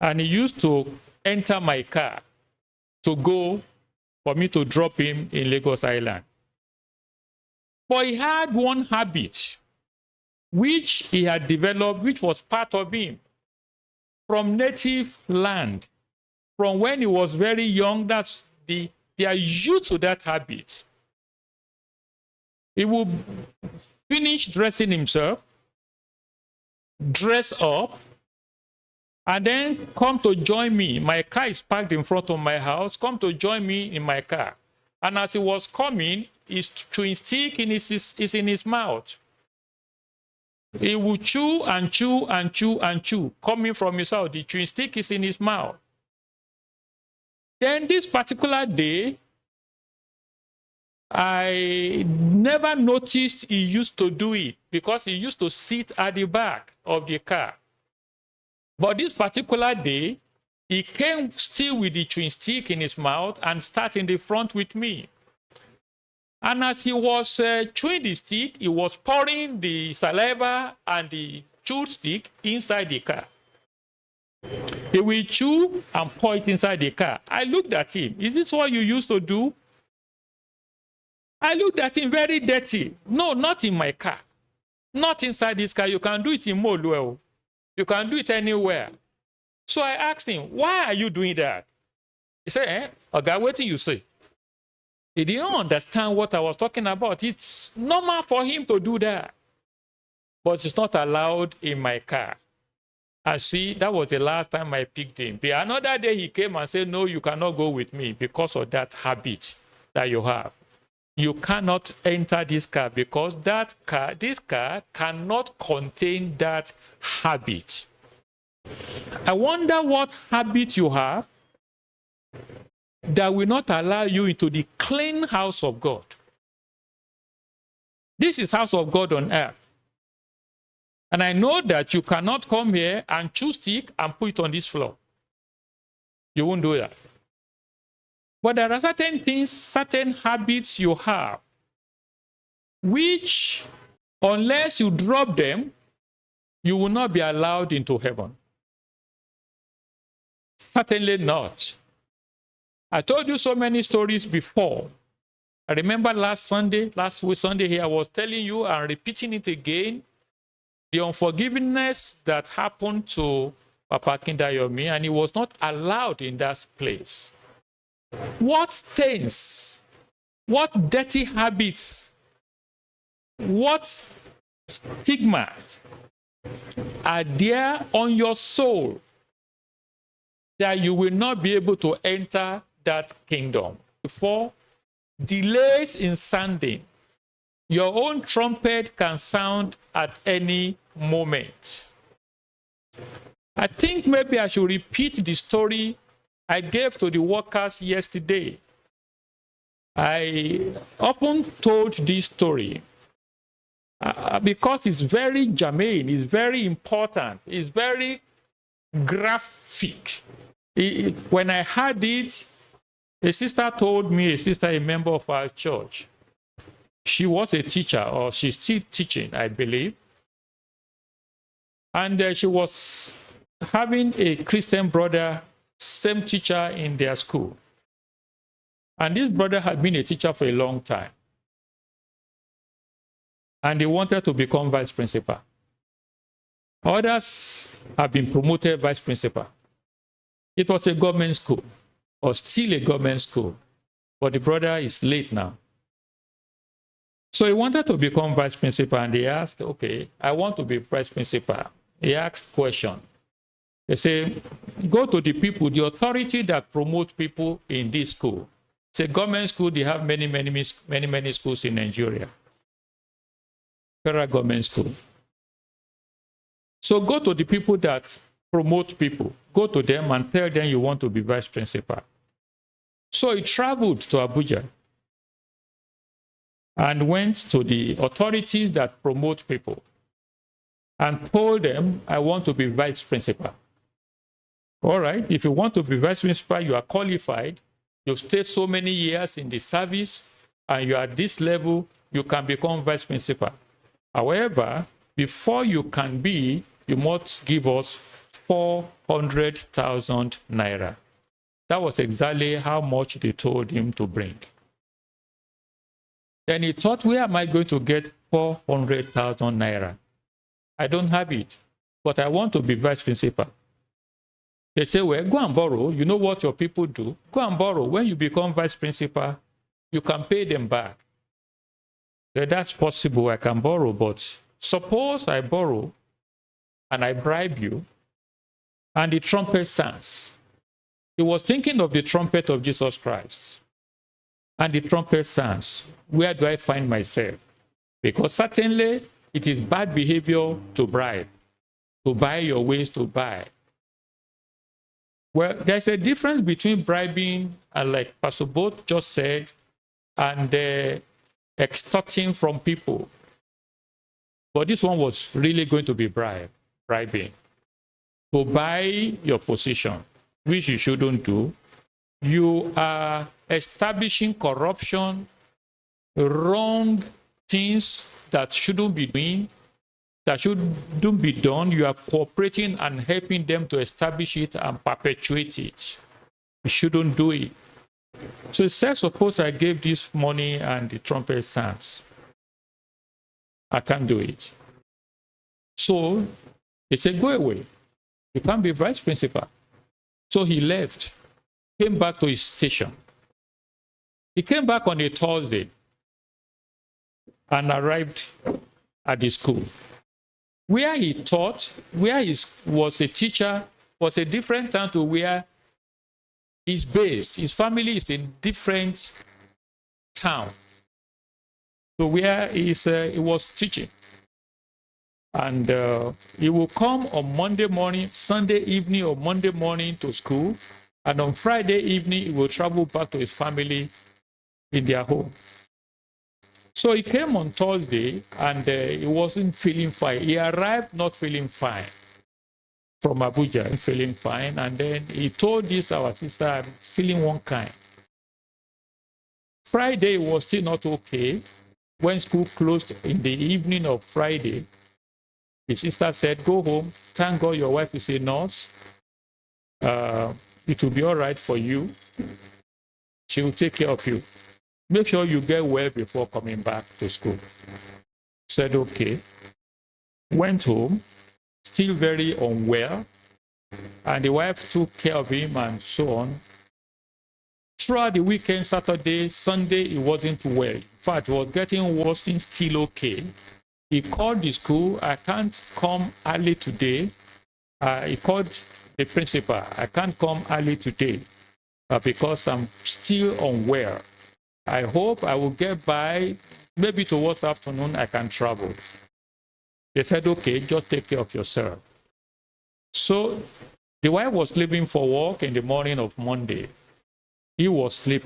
And he used to enter my car to go for me to drop him in Lagos Island. But he had one habit which he had developed, which was part of him from native land. From when he was very young, they are used to that habit. He would finish dressing himself, dress up, and then come to join me. My car is parked in front of my house. Come to join me in my car. And as he was coming, his chewing stick is in his mouth. He would chew and chew and chew and chew. Coming from his house, the chewing stick is in his mouth. Then this particular day, I never noticed he used to do it because he used to sit at the back of the car. But this particular day, he came still with the chewing stick in his mouth and sat in the front with me. And as he was chewing the stick, he was pouring the saliva and the chewed stick inside the car. He will chew and pour it inside the car. I looked at him. Is this what you used to do? I looked at him, very dirty. No, not in my car. Not inside this car. You can do it in Moluel. You can do it anywhere. So I asked him, why are you doing that? He said, okay, what do you say? He didn't understand what I was talking about. It's normal for him to do that. But it's not allowed in my car. And see, that was the last time I picked him. The another day he came and said, no, you cannot go with me because of that habit that you have. You cannot enter this car because this car cannot contain that habit. I wonder what habit you have that will not allow you into the clean house of God. This is house of God on earth. And I know that you cannot come here and chew stick and put it on this floor. You won't do that. But there are certain things, certain habits you have, which, unless you drop them, you will not be allowed into heaven. Certainly not. I told you so many stories before. I remember last week Sunday here, I was telling you and repeating it again, the unforgiveness that happened to Papa Kindayomi, and he was not allowed in that place. What stains, what dirty habits, what stigmas are there on your soul that you will not be able to enter that kingdom? Before, delays in sounding. Your own trumpet can sound at any moment. I think maybe I should repeat the story I gave to the workers yesterday. I often told this story because it's very germane, it's very important, it's very graphic. When I heard it, a sister told me, a member of our church, she was a teacher, or she's still teaching, I believe. And she was having a Christian brother, same teacher in their school. And this brother had been a teacher for a long time. And he wanted to become vice principal. Others have been promoted vice principal. It was a government school, or still a government school. But the brother is late now. So he wanted to become vice principal, and he asked, okay, I want to be vice principal. He asked question. They say, go to the people, the authority that promote people in this school. It's a government school. They have many schools in Nigeria. Federal government school. So go to the people that promote people. Go to them and tell them you want to be vice principal. So he traveled to Abuja and went to the authorities that promote people and told them, I want to be vice principal. All right, if you want to be vice principal, you are qualified, you've stayed so many years in the service, and you are at this level, you can become vice principal. However, before you can be, you must give us 400,000 naira. That was exactly how much they told him to bring. Then he thought, where am I going to get 400,000 naira? I don't have it, but I want to be vice principal. They say, well, go and borrow. You know what your people do? Go and borrow. When you become vice principal, you can pay them back. That's possible. I can borrow, but suppose I borrow and I bribe you, and the trumpet sounds. He was thinking of the trumpet of Jesus Christ. And the trumpet sounds. Where do I find myself? Because certainly it is bad behavior to bribe, to buy your ways to buy. Well, there's a difference between bribing and, like Pastor Both just said, and extorting from people. But this one was really going to be bribing. To buy your position, which you shouldn't do. You are establishing corruption, wrong things that shouldn't be doing, that shouldn't be done. You are cooperating and helping them to establish it and perpetuate it. You shouldn't do it. So he said, suppose I gave this money and the trumpet sounds. I can't do it. So he said, go away. You can't be vice principal. So he left, came back to his station. He came back on a Thursday and arrived at the school. Where he taught, where he was a teacher, was a different town to where he's based. His family is in different town. So where he was teaching. And he will come on Monday morning, Sunday evening or Monday morning to school. And on Friday evening, he will travel back to his family in their home. So he came on Thursday and he wasn't feeling fine. He arrived not feeling fine from Abuja, feeling fine. And then he told this, our sister, I'm feeling one kind. Friday was still not okay. When school closed in the evening of Friday, his sister said, go home. Thank God your wife is a nurse. It will be all right for you. She will take care of you. Make sure you get well before coming back to school. Said, okay. Went home, still very unwell. And the wife took care of him and so on. Throughout the weekend, Saturday, Sunday, he wasn't well. In fact, it was getting worse, still okay. He called the school, I can't come early today. He called the principal, I can't come early today because I'm still unwell. I hope I will get by, maybe towards afternoon I can travel. They said, okay, just take care of yourself. So the wife was leaving for work in the morning of Monday. He was sleeping.